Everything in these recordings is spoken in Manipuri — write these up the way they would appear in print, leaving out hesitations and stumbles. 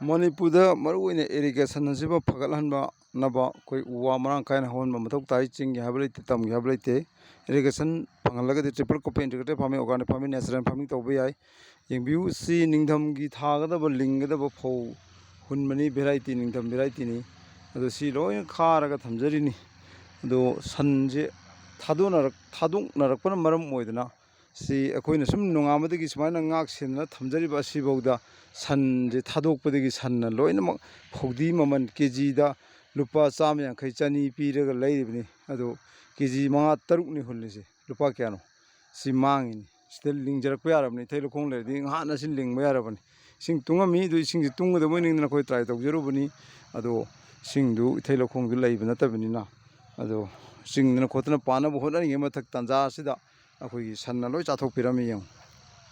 ꯃꯅꯤꯄꯨꯔꯗ ꯃꯔꯨꯑꯣꯏꯅ ꯏꯔꯤꯒꯦꯁꯟ ꯑꯁꯤꯕꯨ ꯐꯒꯠꯍꯟꯅꯕ ꯑꯩꯈꯣꯏ ꯎ ꯋꯥ ꯃꯔꯥꯡ ꯀꯥꯏꯅ ꯍꯧꯍꯟꯕ ꯃꯊꯧ ꯇꯥꯏ꯫ ꯆꯤꯡꯒꯤ ꯍꯥꯏꯕ ꯂꯩꯇꯦ, ꯇꯝꯒꯤ ꯍꯥꯏꯕ ꯂꯩꯇꯦ꯫ ꯏꯔꯤꯒꯦꯁꯟ ꯐꯪꯍꯜꯂꯒꯗꯤ triple cropping, integrated farming, organic farming, natural farming ꯇꯧꯕ ꯌꯥꯏ꯫ ꯌꯦꯡꯕꯤꯌꯨ, ꯁꯤ ꯅꯤꯡꯊꯝꯒꯤ ꯊꯥꯒꯗꯕ ꯂꯤꯡꯒꯗꯕ ꯐꯧ ꯍꯨꯟꯕꯅꯤ, ꯚꯦꯔꯥꯏꯇꯤ ꯅꯤꯡꯊꯝ ꯚꯦꯔꯥꯏꯇꯤꯅꯤ꯫ ꯑꯗꯣ ꯁꯤ ꯂꯣꯏꯅ ꯈꯥꯔꯒ ꯊꯝꯖꯔꯤꯅꯤ꯫ ꯑꯗꯣ ꯁꯟꯁꯦ ꯊꯥꯗꯣꯛꯅꯔꯛꯄꯅ ꯃꯔꯝ ꯑꯣꯏꯗꯅ ꯁꯤ ꯑꯩꯈꯣꯏꯅ ꯁꯨꯝ ꯅꯣꯡꯉꯥꯟꯕꯗꯒꯤ ꯁꯨꯃꯥꯏꯅ ꯉꯥꯛ ꯁꯦꯟꯗꯅ ꯊꯝꯖꯔꯤꯕ ꯑꯁꯤꯐꯥꯎꯗ ꯁꯟꯁꯦ ꯊꯥꯗꯣꯛꯄꯗꯒꯤ ꯁꯟꯅ ꯂꯣꯏꯅꯃꯛ ꯐꯧꯗꯤ ꯃꯃꯜ ꯀꯦꯖꯤꯗ ꯂꯨꯄꯥ 150 200 ꯄꯤꯔꯒ ꯂꯩꯔꯤꯕꯅꯤ꯫ ꯑꯗꯣ ꯀꯦꯖꯤ 5 6ꯅꯤ ꯍꯨꯜꯂꯤꯁꯦ, ꯂꯨꯄꯥ ꯀꯌꯥꯅꯣ? ꯁꯤ ꯃꯥꯡꯉꯤꯅꯤ꯫ ꯁꯤꯗ ꯂꯤꯡꯖꯔꯛꯄ ꯌꯥꯔꯕꯅꯤ, ꯏꯊꯩ ꯂꯧꯈꯣꯡ ꯂꯩꯔꯗꯤ ꯉꯍꯥꯟꯅ ꯁꯤ ꯂꯤꯡꯕ ꯌꯥꯔꯕꯅꯤ꯫ ꯏꯁꯤꯡ ꯇꯨꯡꯉꯝꯃꯤ, ꯑꯗꯨ ꯏꯁꯤꯡꯁꯤ ꯇꯨꯡꯒꯗꯕꯣꯏ ꯅꯤꯡꯗꯅ ꯑꯩꯈꯣꯏ ꯇ꯭ꯔꯥꯏ ꯇꯧꯖꯔꯨꯕꯅꯤ꯫ ꯑꯗꯣ ꯏꯁꯤꯡꯗꯨ ꯏꯊꯩ ꯂꯧꯈꯣꯡꯗꯨ ꯂꯩꯕ ꯅꯠꯇꯕꯅꯤꯅ ꯑꯗꯣ ꯆꯤꯡꯗꯅ ꯈꯣꯠꯇꯅ ꯄꯥꯅꯕ ꯍꯣꯠꯅꯔꯤꯉꯩ ꯃꯊꯛ ꯇꯥꯟꯖꯥ ꯑꯁꯤꯗ ꯑꯩꯈꯣꯏꯒꯤ ꯁꯟꯅ ꯂꯣꯏ ꯆꯥꯊꯣꯛꯄꯤꯔꯝꯃꯤ꯫ ꯌꯦꯡꯉꯨ,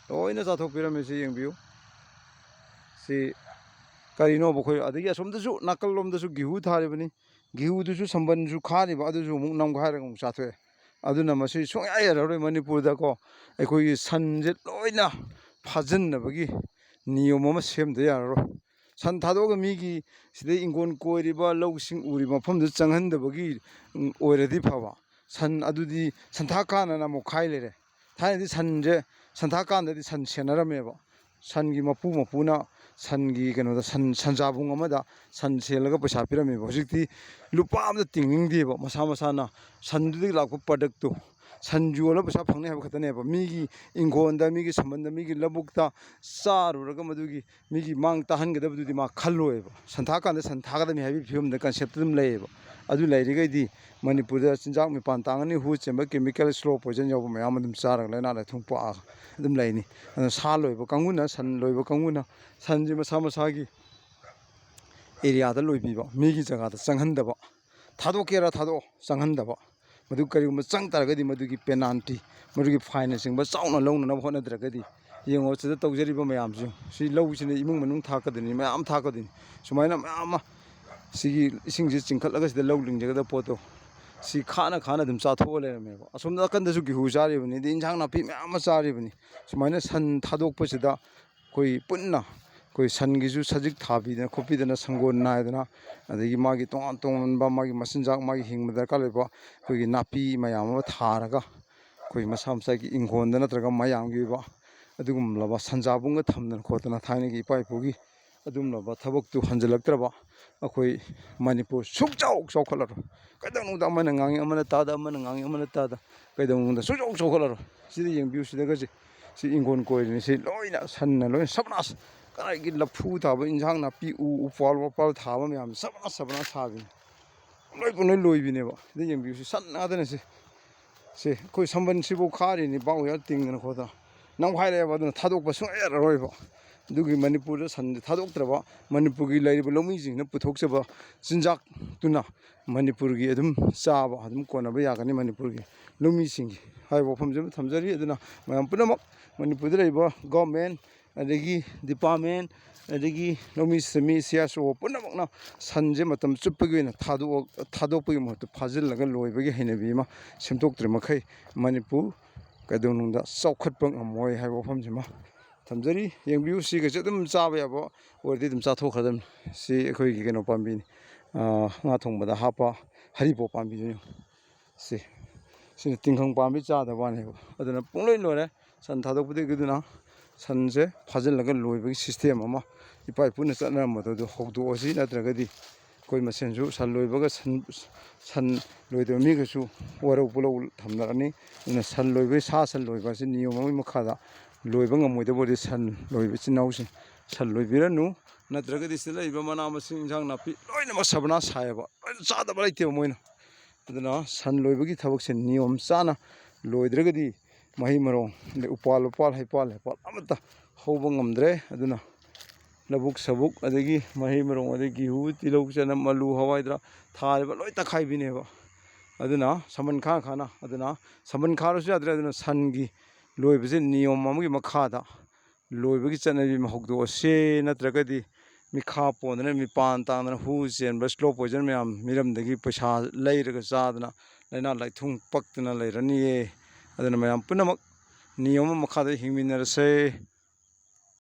ꯂꯣꯏꯅ ꯆꯥꯊꯣꯛꯄꯤꯔꯝꯃꯤ꯫ ꯁꯤ ꯌꯦꯡꯕꯤꯌꯨ, ꯁꯤ ꯀꯔꯤꯅꯣꯕ ꯑꯩꯈꯣꯏ ꯑꯗꯒꯤ ꯑꯁꯣꯝꯗꯁꯨ ꯅꯥꯀꯜꯂꯣꯝꯗꯁꯨ ꯒꯦꯍꯨ ꯊꯥꯔꯤꯕꯅꯤ꯫ ꯒꯦꯍꯨꯗꯨꯁꯨ ꯁꯝꯕꯟꯁꯨ ꯈꯥꯔꯤꯕ, ꯑꯗꯨꯁꯨ ꯑꯃꯨꯛ ꯅꯝꯈꯥꯏꯔꯒ ꯑꯃꯨꯛ ꯆꯥꯊꯣꯛꯑꯦ꯫ ꯑꯗꯨꯅ ꯃꯁꯤ ꯁꯨꯡꯌꯥ ꯌꯥꯔꯔꯣꯏ ꯃꯅꯤꯄꯨꯔꯗꯀꯣ꯫ ꯑꯩꯈꯣꯏꯒꯤ ꯁꯟꯁꯦ ꯂꯣꯏꯅ ꯐꯥꯖꯤꯟꯅꯕꯒꯤ ꯅꯤꯌꯣꯝ ꯑꯃ ꯁꯦꯝꯗ ꯌꯥꯔꯔꯣꯏ꯫ ꯁꯟ ꯊꯥꯗꯣꯛꯑꯒ ꯃꯤꯒꯤ ꯁꯤꯗꯩ ꯏꯪꯈꯣꯜ ꯀꯣꯏꯔꯤꯕ ꯂꯧꯁꯤꯡ ꯎꯔꯤꯕ ꯃꯐꯝꯗꯨ ꯆꯪꯍꯟꯗꯕꯒꯤ ꯑꯣꯏꯔꯗꯤ ꯐꯕ꯫ ꯁꯟ ꯑꯗꯨꯗꯤ ꯁꯟꯊꯥꯛ ꯀꯥꯟꯅꯅ ꯑꯃꯨꯛ ꯈꯥꯏ ꯂꯩꯔꯦ꯫ ꯊꯥꯏꯅꯗꯤ ꯁꯟꯁꯦ ꯁꯟꯊꯥꯛ ꯀꯥꯟꯗꯗꯤ ꯁꯟ ꯁꯦꯟꯅꯔꯝꯃꯦꯕ꯫ ꯁꯟꯒꯤ ꯃꯄꯨꯅ ꯁꯟꯒꯤ ꯀꯩꯅꯣꯗ ꯁꯟꯖꯥꯕꯨꯡ ꯑꯃꯗ ꯁꯟ ꯁꯦꯜꯂꯒ ꯄꯩꯁా ꯄꯤꯔꯝꯃꯦꯕ꯫ ꯍꯧꯖꯤꯛꯇꯤ ꯂꯨꯄꯥ ꯑꯃꯇ ꯇꯤꯡꯅꯤꯡꯗꯦꯕ꯫ ꯃꯁꯥ ꯃꯁꯥꯅ ꯁꯟꯗꯨꯗꯒꯤ ꯂꯥꯛꯄ ꯄ꯭ꯔꯗꯛꯇꯨ ꯁꯟ ꯌꯣꯜꯂꯒ ꯄꯩꯁా ꯐꯪꯅꯤ ꯍꯥꯏꯕ ꯈꯛꯇꯅꯦꯕ꯫ ꯃꯤꯒꯤ ꯏꯪꯈꯣꯜꯗ, ꯃꯤꯒꯤ ꯁꯝꯕꯟꯗ, ꯃꯤꯒꯤ ꯂꯧꯕꯨꯛꯇ ꯆꯥꯔꯨꯔꯒ ꯃꯗꯨꯒꯤ ꯃꯤꯒꯤ ꯃꯥꯡ ꯇꯥꯍꯟꯒꯗꯕꯗꯨꯗꯤ ꯃꯥ ꯈꯜꯂꯣꯏꯕ꯫ ꯁꯟ ꯊꯥꯛꯀꯥꯟꯗ ꯁꯟ ꯊꯥꯒꯗꯕꯅꯤ ꯍꯥꯏꯕꯒꯤ ꯐꯤꯕꯝꯗ ꯀꯟꯁꯦꯞꯇ ꯑꯗꯨꯝ ꯂꯩꯌꯦꯕ꯫ ꯑꯗꯨ ꯂꯩꯔꯤꯈꯩꯗꯤ ꯃꯅꯤꯄꯨꯔꯗ ꯆꯤꯟꯖꯥꯛ ꯃꯤꯄꯥꯟ ꯇꯥꯡꯒꯅꯤ, ꯍꯨ ꯆꯦꯟꯕ, ꯀꯦꯃꯤꯀꯦꯜ, ꯁ꯭ꯂꯣ ꯄꯣꯏꯖꯟ ꯌꯥꯎꯕ ꯃꯌꯥꯝ ꯑꯗꯨꯝ ꯆꯥꯔꯒ ꯂꯥꯏꯅꯥ ꯂꯥꯏꯊꯨꯡ ꯄꯛꯑꯒ ꯑꯗꯨꯝ ꯂꯩꯅꯤ꯫ ꯑꯗꯨꯅ ꯁꯥ ꯂꯣꯏꯕ ꯀꯥꯡꯕꯨꯅ, ꯁꯟ ꯂꯣꯏꯕ ꯀꯥꯡꯕꯨꯅ ꯁꯟꯁꯤ ꯃꯁꯥ ꯃꯁꯥꯒꯤ ꯑꯦꯔꯤꯌꯥꯗ ꯂꯣꯏꯕꯤꯕ, ꯃꯤꯒꯤ ꯖꯒꯥꯗ ꯆꯪꯍꯟꯗꯕ꯫ ꯊꯥꯗꯣꯛꯀꯦꯔꯥ ꯊꯥꯗꯣꯛꯑꯣ, ꯆꯪꯍꯟꯗꯕ꯫ ꯃꯗꯨ ꯀꯔꯤꯒꯨꯝꯕ ꯆꯪ ꯇꯥꯔꯒꯗꯤ ꯃꯗꯨꯒꯤ ꯄꯦꯅꯥꯜꯇꯤ, ꯃꯗꯨꯒꯤ ꯐꯥꯏꯟꯅꯆꯤꯡꯕ ꯆꯥꯎꯅ ꯂꯧꯅꯅꯕ ꯍꯣꯠꯅꯗ꯭ꯔꯒꯗꯤ ꯌꯦꯡꯉꯣ ꯁꯤꯗ ꯇꯧꯖꯔꯤꯕ ꯃꯌꯥꯝꯁꯦ꯫ ꯁꯤ ꯂꯧꯁꯤꯅ ꯏꯃꯨꯡ ꯃꯅꯨꯡ ꯊꯥꯛꯀꯗꯣꯏꯅꯤ, ꯃꯌꯥꯝ ꯊꯥꯛꯀꯗꯣꯏꯅꯤ꯫ ꯁꯨꯃꯥꯏꯅ ꯃꯌꯥꯝ ꯑꯃ ꯁꯤꯒꯤ ꯏꯁꯤꯡꯁꯤ ꯆꯤꯡꯈꯠꯂꯒ ꯁꯤꯗ ꯂꯧ ꯂꯤꯡꯖꯒꯗꯕ ꯄꯣꯠꯇꯣ ꯁꯤ ꯈꯥꯅ ꯑꯗꯨꯝ ꯆꯥꯊꯣꯛꯑ ꯂꯩꯔꯝꯃꯦꯕ꯫ ꯑꯁꯣꯝ ꯅꯥꯀꯟꯗꯁꯨ ꯒꯦꯍꯨ ꯆꯥꯔꯤꯕꯅꯤ, ꯑꯗꯩ ꯏꯟꯖꯥꯡ ꯅꯥꯄꯤ ꯃꯌꯥꯝ ꯑꯃ ꯆꯥꯔꯤꯕꯅꯤ꯫ ꯁꯨꯃꯥꯏꯅ ꯁꯟ ꯊꯥꯗꯣꯛꯄꯁꯤꯗ ꯑꯩꯈꯣই ꯄꯨꯟꯅ ꯑꯩꯈꯣꯏ ꯁꯟꯒꯤꯁꯨ ꯁꯖꯤꯛ ꯊꯥꯕꯤꯗꯅ ꯈꯣꯠꯄꯤꯗꯅ, ꯁꯪꯒꯣꯜ ꯅꯥꯏꯗꯅ, ꯑꯗꯒꯤ ꯃꯥꯒꯤ ꯇꯣꯉꯥꯟ ꯇꯣꯉꯥꯟꯕ ꯃꯥꯒꯤ ꯃꯆꯤꯟꯖꯥꯛ, ꯃꯥꯒꯤ ꯍꯤꯡꯕ ꯗꯔꯀꯥꯔ ꯂꯩꯕ ꯑꯩꯈꯣꯏꯒꯤ ꯅꯥꯄꯤ ꯃꯌꯥꯝ ꯑꯃ ꯊꯥꯔꯒ ꯑꯩꯈꯣꯏ ꯃꯁꯥ ꯃꯁꯥꯒꯤ ꯏꯪꯈꯣꯜꯗ ꯅꯠꯇ꯭ꯔꯒ ꯃꯌꯥꯝꯒꯤ ꯑꯣꯏꯕ ꯑꯗꯨꯒꯨꯝꯂꯕ ꯁꯟꯖꯥꯕꯨꯡꯒ ꯊꯝꯗꯅ ꯈꯣꯠꯇꯅ ꯊꯥꯏꯅꯒꯤ ꯏꯄꯥ ꯏꯄꯨꯒꯤ ꯑꯗꯨꯝꯂꯕ ꯊꯕꯛꯇꯨ ꯍꯟꯖꯤꯜꯂꯛꯇ꯭ꯔꯕ ꯑꯩꯈꯣꯏ ꯃꯅꯤꯄꯨꯔ ꯁꯨꯡꯆꯥꯎ ꯆꯥꯎꯈꯠꯂꯔꯣꯏ꯫ ꯀꯩꯗꯧꯅꯨꯡꯗ ꯑꯃꯅ ꯉꯥꯡꯉꯤ ꯑꯃꯅ ꯇꯥꯗ, ꯑꯃꯅ ꯉꯥꯡꯉꯤ ꯑꯃꯅ ꯇꯥꯗ, ꯀꯩꯗꯧꯅꯨꯡꯗ ꯁꯨꯡꯆꯥꯎ ꯆꯥꯎꯈꯠꯂꯔꯣꯏ꯫ ꯁꯤꯗ ꯌꯦꯡꯕꯤꯌꯨ, ꯁꯤꯗꯒꯁꯦ ꯁꯤ ꯏꯪꯈꯣꯜ ꯀꯣꯏꯔꯤꯅꯤ, ꯁꯤ ꯂꯣꯏꯅ ꯁꯟꯅ ꯂꯣꯏꯅ ꯁꯕꯅꯥꯁ꯫ ꯀꯗꯥꯏꯒꯤ ꯂꯐꯨ ꯊꯥꯕ, ꯏꯟꯖꯥꯡ ꯅꯥꯄꯤ, ꯎꯄꯥꯜ ꯋꯥꯄꯥꯜ ꯊꯥꯕ ꯃꯌꯥꯝꯁꯦ ꯁꯕꯅꯥꯁ ꯊꯥꯕꯤꯅꯤ꯫ ꯄꯨꯡꯂꯣꯏ ꯂꯣꯏꯕꯤꯅꯦꯕ꯫ ꯁꯤꯗ ꯌꯦꯡꯕꯤꯌꯨ, ꯁꯤ ꯁꯟ ꯉꯥꯛꯇꯅꯦ꯫ ꯁꯤ ꯑꯩꯈꯣꯏ ꯁꯝꯕꯟꯁꯤꯐꯥꯎ ꯈꯥꯔꯤꯅꯤ, ꯕꯥꯎ ꯇꯤꯡꯗꯅ ꯈꯣꯠꯇꯅ ꯅꯝꯈꯥꯏꯔꯛꯑꯦꯕ꯫ ꯑꯗꯨꯅ ꯊꯥꯗꯣꯛꯄ ꯁꯨꯡꯌꯥ ꯌꯥꯔꯔꯣꯏꯕ꯫ ꯑꯗꯨꯒꯤ ꯃꯅꯤꯄꯨꯔꯗ ꯁꯟꯁꯦ ꯊꯥꯗꯣꯛꯇ꯭ꯔꯕ ꯃꯅꯤꯄꯨꯔꯒꯤ ꯂꯩꯔꯤꯕ ꯂꯧꯃꯤꯁꯤꯡꯅ ꯄꯨꯊꯣꯛꯆꯕ ꯆꯤꯟꯖꯥꯛꯇꯨꯅ ꯃꯅꯤꯄꯨꯔꯒꯤ ꯑꯗꯨꯝ ꯆꯥꯕ ꯑꯗꯨꯝ ꯀꯣꯟꯅꯕ ꯌꯥꯒꯅꯤ ꯃꯅꯤꯄꯨꯔꯒꯤ ꯂꯧꯃꯤꯁꯤꯡꯒꯤ ꯍꯥꯏꯕ ꯋꯥꯐꯝꯁꯤ ꯑꯃ ꯊꯝꯖꯔꯤ꯫ ꯑꯗꯨꯅ ꯃꯌꯥꯝ ꯄꯨꯝꯅꯃꯛ ꯃꯅꯤꯄꯨꯔꯗ ꯂꯩꯔꯤꯕ ꯒꯣꯔꯃꯦꯟ, ꯑꯗꯒꯤ ꯗꯤꯄꯥꯔꯠꯃꯦꯟ, ꯑꯗꯒꯤ ꯂꯧꯃꯤ ꯁꯤꯟꯃꯤ, CSO ꯄꯨꯝꯅꯃꯛꯅ ꯁꯟꯁꯦ ꯃꯇꯝ ꯆꯨꯞꯄꯒꯤ ꯑꯣꯏꯅ ꯊꯥꯗꯣꯛꯄꯒꯤ ꯃꯍꯨꯠꯇ ꯐꯥꯖꯤꯜꯂꯒ ꯂꯣꯏꯕꯒꯤ ꯍꯩꯅꯕꯤ ꯑꯃ ꯁꯦꯝꯗꯣꯛꯇ꯭ꯔꯤ ꯃꯈꯩ ꯃꯅꯤꯄꯨꯔ ꯀꯩꯗꯧꯅꯨꯡꯗ ꯆꯥꯎꯈꯠꯄ ꯉꯝꯃꯣꯏ ꯍꯥꯏꯕ ꯋꯥꯐꯝꯁꯤꯃ ꯊꯝꯖꯔꯤ꯫ ꯌꯦꯡꯕꯤꯌꯨ, ꯁꯤꯒꯁꯦ ꯑꯗꯨꯝ ꯆꯥꯕ ꯌꯥꯕ ꯑꯣꯏꯔꯗꯤ ꯑꯗꯨꯝ ꯆꯥꯊꯣꯛꯈ꯭ꯔꯗꯕꯅꯤ꯫ ꯁꯤ ꯑꯩꯈꯣꯏꯒꯤ ꯀꯩꯅꯣ ꯄꯥꯝꯕꯤꯅꯤ, ꯉꯥ ꯊꯣꯡꯕꯗ ꯍꯥꯞꯄ ꯍꯔꯤꯕꯣꯞ ꯄꯥꯝꯕꯤꯗꯨꯅꯤ꯫ ꯁꯤꯅ ꯇꯤꯡꯈꯪ ꯄꯥꯝꯕꯤ ꯆꯥꯗꯕ ꯋꯥꯅꯦꯕ꯫ ꯑꯗꯨꯅ ꯄꯨꯡꯂꯣꯏ ꯂꯣꯏꯔꯦ ꯁꯟ ꯊꯥꯗꯣꯛꯄꯗꯒꯤ꯫ ꯑꯗꯨꯅ ꯁꯟꯁꯦ ꯐꯥꯖꯤꯜꯂꯒ ꯂꯣꯏꯕꯒꯤ ꯁꯤꯁꯇꯦꯝ ꯑꯃ ꯏꯄꯥ ꯏꯄꯨꯅ ꯆꯠꯅꯔꯝꯕꯗꯨ ꯍꯧꯗꯣꯛꯑꯁꯤ꯫ ꯅꯠꯇ꯭ꯔꯒꯗꯤ ꯑꯩꯈꯣই ꯃꯁꯦꯟꯁꯨ ꯁꯟ ꯂꯣꯏꯕꯒ ꯁꯟ ꯂꯣꯏꯗꯕ ꯃꯤꯒꯁꯨ ꯋꯥꯔꯧ ꯄꯨꯛꯂꯧ ꯊꯝꯅꯔꯅꯤ꯫ ꯑꯗꯨꯅ ꯁꯟ ꯂꯣꯏꯕꯒꯤ, ꯁꯟ ꯂꯣꯏꯕ ꯑꯁꯤ ꯅꯤꯌꯣꯝ ꯑꯃꯒꯤ ꯃꯈꯥꯗ ꯂꯣꯏꯕ ꯉꯝꯃꯣꯏꯗꯕ ꯑꯣꯏꯔꯗꯤ ꯁꯟ ꯂꯣꯏꯕ ꯏꯆꯤꯟ ꯏꯅꯥꯎꯁꯤꯡ ꯁꯟ ꯂꯣꯏꯕꯤꯔꯅꯨ꯫ ꯅꯠꯇ꯭ꯔꯒꯗꯤ ꯁꯤꯗ ꯂꯩꯔꯤꯕ ꯃꯅꯥ ꯃꯁꯤꯡ, ꯏꯟꯖꯥꯡ ꯅꯥꯄꯤ ꯂꯣꯏꯅꯃꯛ ꯁꯕꯅꯥꯁ ꯁꯥꯏꯌꯦꯕ, ꯂꯣꯏꯅ ꯆꯥꯗꯕ ꯂꯩꯇꯦꯕ ꯃꯣꯏꯅ꯫ ꯑꯗꯨꯅ ꯁꯟ ꯂꯣꯏꯕꯒꯤ ꯊꯕꯛꯁꯦ ꯅꯤꯌꯣꯝ ꯆꯥꯅ ꯂꯣꯏꯗ꯭ꯔꯒꯗꯤ ꯃꯍꯩ ꯃꯔꯣꯡ, ꯑꯗꯩ ꯎꯄꯥꯜ ꯍꯩꯄꯥꯜ ꯑꯃꯠꯇ ꯍꯧꯕ ꯉꯝꯗ꯭ꯔꯦ꯫ ꯑꯗꯨꯅ ꯂꯧꯕꯨꯛ ꯁꯕꯨꯛ, ꯑꯗꯒꯤ ꯃꯍꯩ ꯃꯔꯣꯡ, ꯑꯗꯒꯤ ꯒꯦꯍꯨ, ꯇꯤꯜꯍꯧ, ꯆꯅꯝ, ꯑꯂꯨ, ꯍꯋꯥꯏꯗ꯭ꯔꯥꯛ ꯊꯥꯔꯤꯕ ꯂꯣꯏ ꯇꯛꯈꯥꯏꯕꯤꯅꯦꯕ꯫ ꯑꯗꯨꯅ ꯁꯝꯕꯟ ꯈꯥꯅ ꯑꯗꯨꯅ ꯁꯝꯕꯟ ꯈꯥꯔꯁꯨ ꯌꯥꯗ꯭ꯔꯦ꯫ ꯑꯗꯨꯅ ꯁꯟꯒꯤ ꯂꯣꯏꯕꯁꯦ ꯅꯤꯌꯣꯝ ꯑꯃꯒꯤ ꯃꯈꯥꯗ ꯂꯣꯏꯕꯒꯤ ꯆꯠꯅꯕꯤ ꯑꯃ ꯍꯧꯗꯣꯛꯑꯁꯤ꯫ ꯅꯠꯇ꯭ꯔꯒꯗꯤ ꯃꯤꯈꯥ ꯄꯣꯟꯗꯅ, ꯃꯤꯄꯥꯟ ꯇꯥꯡꯗꯅ, ꯍꯨ ꯆꯦꯟꯕ, ꯁ꯭ꯂꯣ ꯄꯣꯏꯖꯟ ꯃꯌꯥꯝ ꯃꯤꯔꯝꯗꯒꯤ ꯄꯩꯁꯥ ꯂꯩꯔꯒ ꯆꯥꯗꯅ ꯂꯥꯏꯅꯥ ꯂꯥꯏꯊꯨꯡ ꯄꯛꯇꯅ ꯂꯩꯔꯅꯤꯌꯦ꯫ ꯑꯗꯨꯅ ꯃꯌꯥꯝ ꯄꯨꯝꯅꯃꯛ ꯅꯤꯌꯣꯝ ꯑꯃ ꯃꯈꯥꯗ ꯍꯤꯡꯃꯤꯟꯅꯔꯁꯦ꯫